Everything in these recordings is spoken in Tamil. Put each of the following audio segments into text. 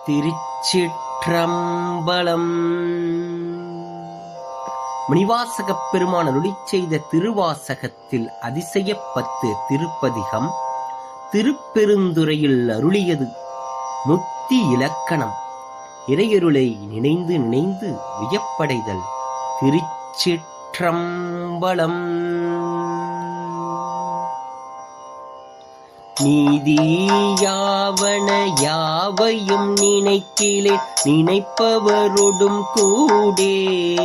திருச்சிற்றம்பலம். மணிவாசகப் பெருமான் அருளிச் செய்த திருவாசகத்தில் அதிசயப்பத்து திருப்பதிகம் திருப்பெருந்துறையில் அருளியது முத்தி இலக்கணம். இறையருளை நினைந்து நினைந்து வியப்படைதல். திருச்சிற்றம்பலம். நீதியாவன யாவையும் நினைக்கிலேன், நினைப்பவரோடும் கூடேன்.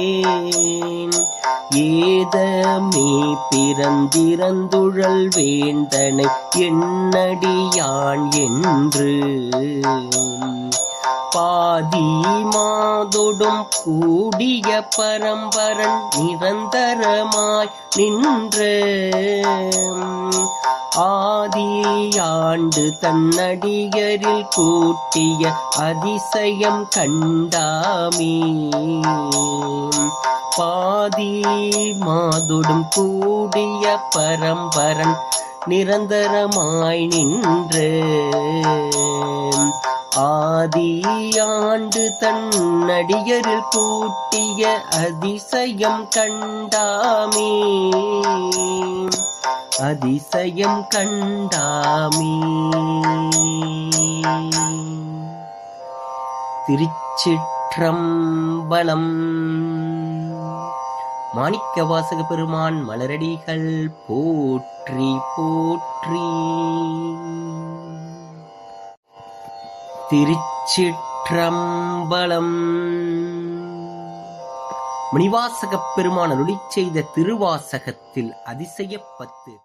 ஏதமே பிறந்திறந்துழல் வேந்தனை எண்ணடியான் என்று பாதி மாதொடும் கூடிய பரம்பரன் நிரந்தரமாய் நின்ற ஆதியாண்டு தன்னடியரில் கூட்டிய அதிசயம் கண்டாமே. பாதி மாதொடும் கூடிய பரம்பரன் நிரந்தரமாய் நின்ற ஆதியாண்டு தன்னடியரில் கூட்டிய அதிசயம் கண்டாமே. அதிசயம் கண்டாமே. திருச்சிற்றம்பலம். மாணிக்கவாசக பெருமான் மலரடிகள் போற்றி போற்றி. திருச்சிற்றம்பலம். மணிவாசகப் பெருமான் அருளிச் செய்த திருவாசகத்தில் அதிசயப்பத்து